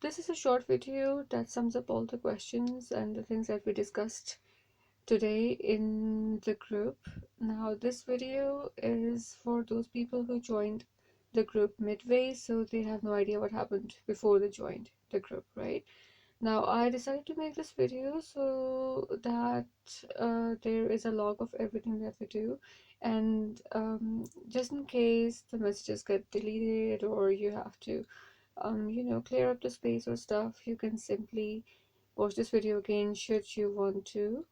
this is a short video that sums up all the questions and the things that we discussed today in the group. Now, this video is for those people who joined the group midway, so they have no idea what happened before they joined the group, right? Now, I decided to make this video so that there is a log of everything that we do, and just in case the messages get deleted or you have to clear up the space or stuff, you can simply watch this video again should you want to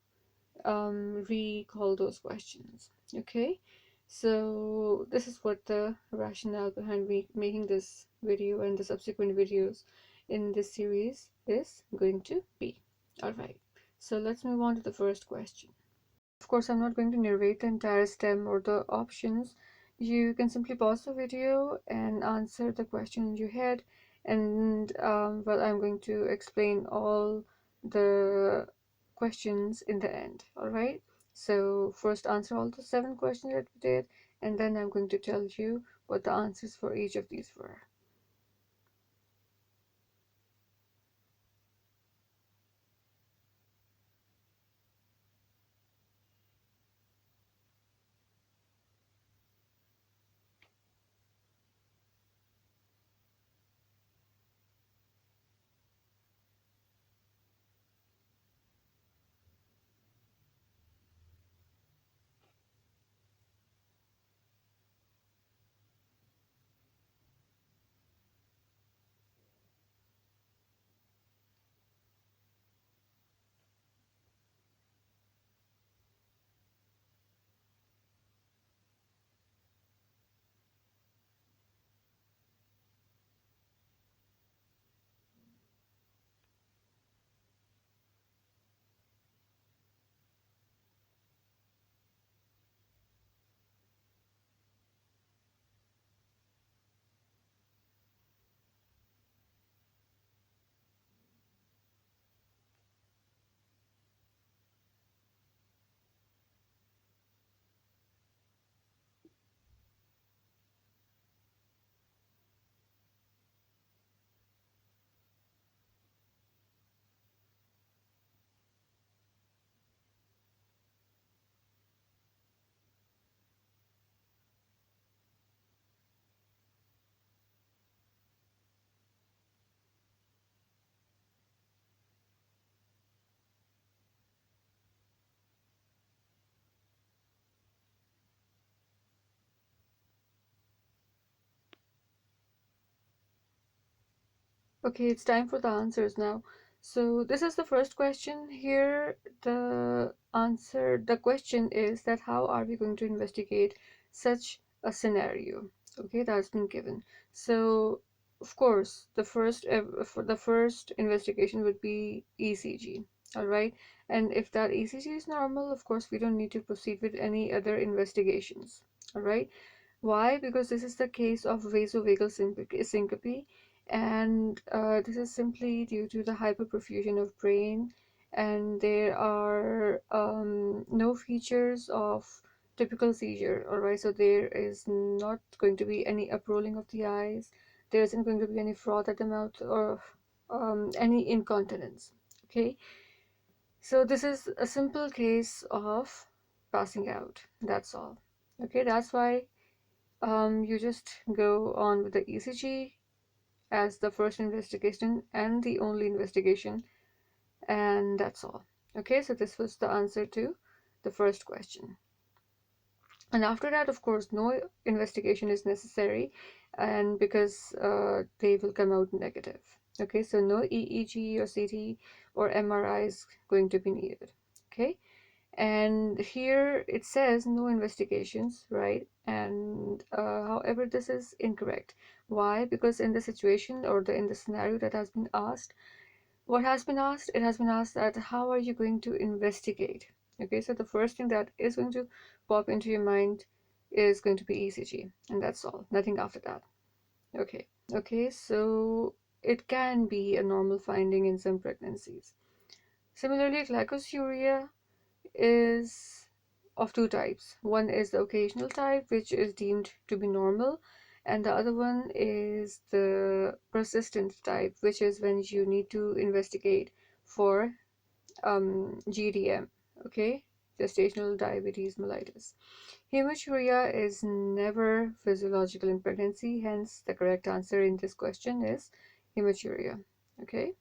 recall those questions. Okay, so this is what the rationale behind me making this video and the subsequent videos in this series is going to be. All right, so let's move on to the first question. Of course, I'm not going to narrate the entire stem or the options. You can simply pause the video and answer the question in your head, and well, I'm going to explain all the questions in the end. All right, so first answer all the 7 questions that we did, and then I'm going to tell you what the answers for each of these were. Okay, it's time for the answers now. So this is the first question here. The question is that how are we going to investigate such a scenario? Okay, that's been given. So of course, for the first investigation would be ECG. All right, and if that ECG is normal, of course, we don't need to proceed with any other investigations. All right. Why? Because this is the case of vasovagal syncope, and this is simply due to the hyperperfusion of brain, and there are no features of typical seizure. All right, so there is not going to be any uprolling of the eyes. There isn't going to be any froth at the mouth or any incontinence. Okay, so this is a simple case of passing out. That's all. Okay, that's why you just go on with the ECG as the first investigation and the only investigation, and that's all. Okay, so this was the answer to the first question. And after that, of course, no investigation is necessary, and because they will come out negative. Okay, so no EEG or CT or MRI is going to be needed. Okay, and here it says no investigations, right? And however, this is incorrect. Why? Because in the situation or in the scenario that has been asked, what has been asked? It has been asked that how are you going to investigate? Okay, so the first thing that is going to pop into your mind is going to be ECG, and that's all, nothing after that. Okay, so it can be a normal finding in some pregnancies. Similarly, glycosuria is of 2 types. One is the occasional type, which is deemed to be normal, and the other one is the persistent type, which is when you need to investigate for GDM, okay, gestational diabetes mellitus. Hematuria is never physiological in pregnancy, hence the correct answer in this question is hematuria, okay.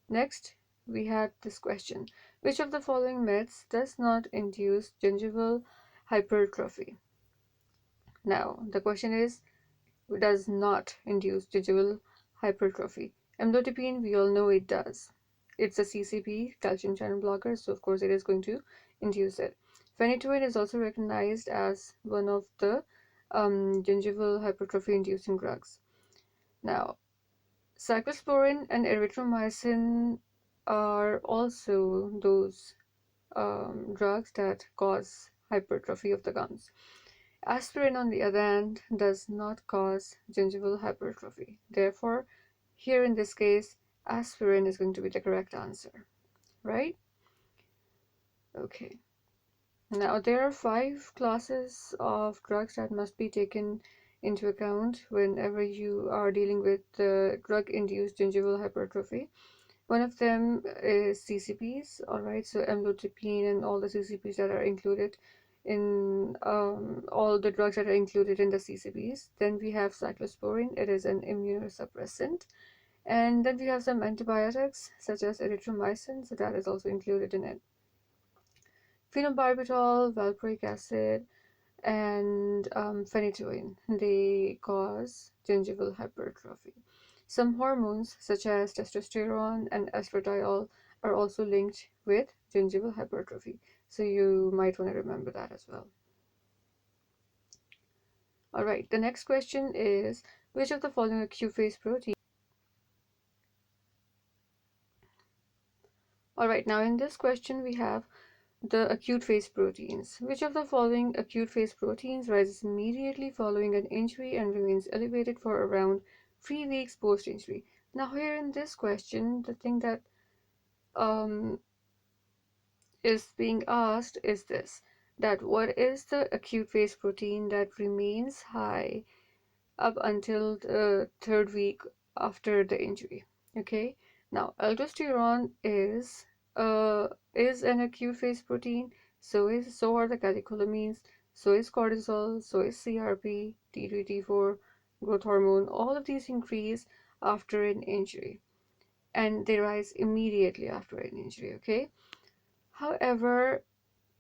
Next, we had this question. Which of the following myths does not induce gingival hypertrophy? Now, the question is, does not induce gingival hypertrophy. Amlodipine, we all know it does. It's a CCP, calcium channel blocker, so of course it is going to induce it. Phenytoin is also recognized as one of the gingival hypertrophy inducing drugs. Now, cyclosporin and erythromycin are also those drugs that cause hypertrophy of the gums. Aspirin, on the other hand, does not cause gingival hypertrophy. Therefore, here in this case, aspirin is going to be the correct answer, right? Okay. Now, there are 5 classes of drugs that must be taken into account whenever you are dealing with drug-induced gingival hypertrophy. One of them is CCPs, all right, so amlodipine and all the CCPs that are included in all the drugs that are included in the CCPs. Then we have cyclosporin, it is an immunosuppressant. And then we have some antibiotics such as erythromycin, so that is also included in it. Phenobarbital, valproic acid, and phenytoin, they cause gingival hypertrophy. Some hormones such as testosterone and estradiol are also linked with gingival hypertrophy, so you might want to remember that as well. Alright, the next question is, which of the following acute phase protein? Alright, now in this question we have the acute phase proteins. Which of the following acute phase proteins rises immediately following an injury and remains elevated for around 3 weeks post-injury? Now here in this question, the thing that is being asked is this, that what is the acute phase protein that remains high up until the 3rd week after the injury? Okay, now aldosterone is an acute phase protein, so are the catecholamines, so is cortisol, so is CRP, T3, T4, growth hormone. All of these increase after an injury and they rise immediately after an injury, okay? However,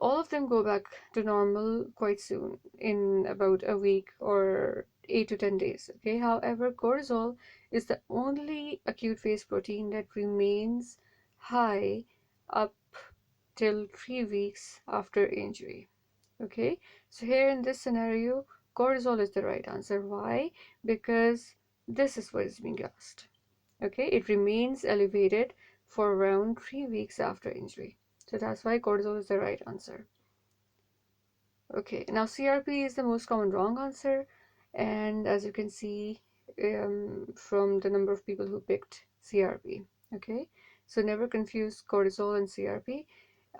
all of them go back to normal quite soon, in about a week or 8 to 10 days, okay? However, cortisol is the only acute phase protein that remains high up till 3 weeks after injury, okay? So here in this scenario, cortisol is the right answer. Why? Because this is what is being asked, okay? It remains elevated for around 3 weeks after injury, so that's why cortisol is the right answer. Okay, now CRP is the most common wrong answer, and as you can see from the number of people who picked CRP, okay? So never confuse cortisol and CRP.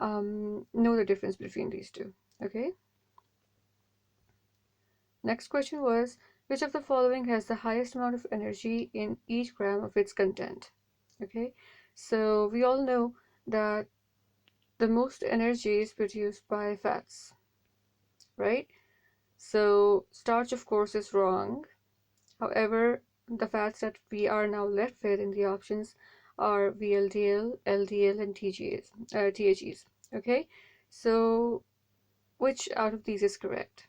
Know the difference between these two, okay? Next question was, which of the following has the highest amount of energy in each gram of its content? Okay, so we all know that the most energy is produced by fats, right? So starch, of course, is wrong. However, the fats that we are now left with in the options are VLDL, LDL, and THEs. Okay, so which out of these is correct?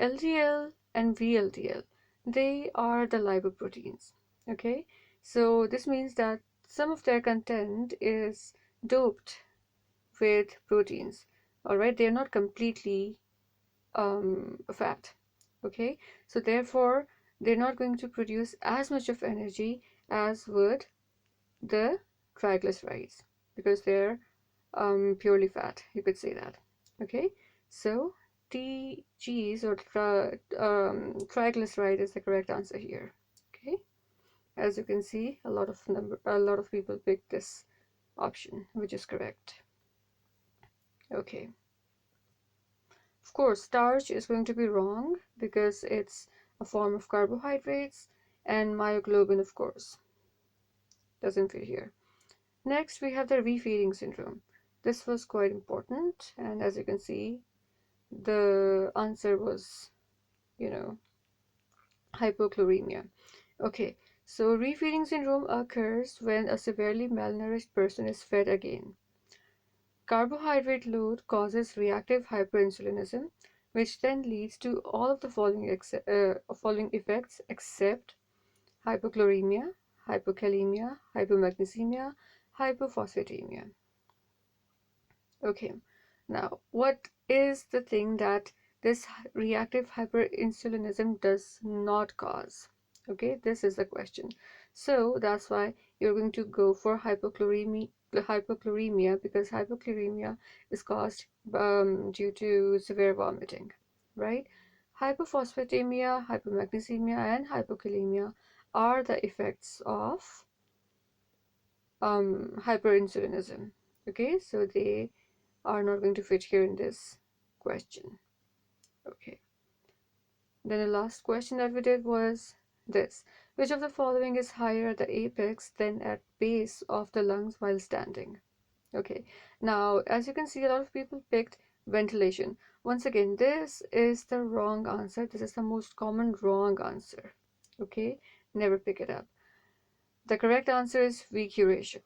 LDL and VLDL, they are the lipoproteins. Okay, so this means that some of their content is doped with proteins. All right, they're not completely fat. Okay, so therefore they're not going to produce as much of energy as would the triglycerides, because they're purely fat, you could say that. Okay, so TGs or triglyceride is the correct answer here. Okay, as you can see, a lot of people picked this option, which is correct. Okay, of course starch is going to be wrong because it's a form of carbohydrates, and myoglobin, of course, doesn't fit here. Next, we have the refeeding syndrome. This was quite important, and as you can see, the answer was, you know, hypochloremia. Okay, so refeeding syndrome occurs when a severely malnourished person is fed again. Carbohydrate load causes reactive hyperinsulinism, which then leads to all of the following effects except hypochloremia, hypokalemia, hypomagnesemia, hypophosphatemia. Okay, now what is the thing that this reactive hyperinsulinism does not cause? Okay, this is the question. So that's why you're going to go for hypochloremia, because hypochloremia is caused due to severe vomiting, right? Hypophosphatemia, hypomagnesemia, and hypokalemia are the effects of hyperinsulinism. Okay, so they are not going to fit here in this question. Okay. Then the last question that we did was this. Which of the following is higher at the apex than at base of the lungs while standing? Okay. Now, as you can see, a lot of people picked ventilation. Once again, this is the wrong answer. This is the most common wrong answer. Okay. Never pick it up. The correct answer is VQ ratio.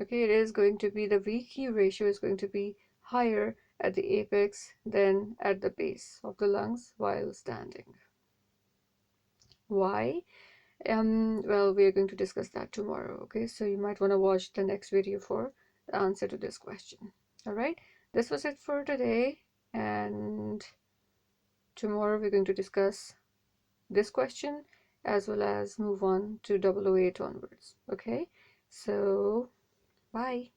Okay, it is going to be the VQ ratio is going to be higher at the apex than at the base of the lungs while standing. Why? Well, we are going to discuss that tomorrow. Okay, so you might want to watch the next video for the answer to this question. All right, this was it for today, and tomorrow we're going to discuss this question as well as move on to 008 onwards. Okay, so bye.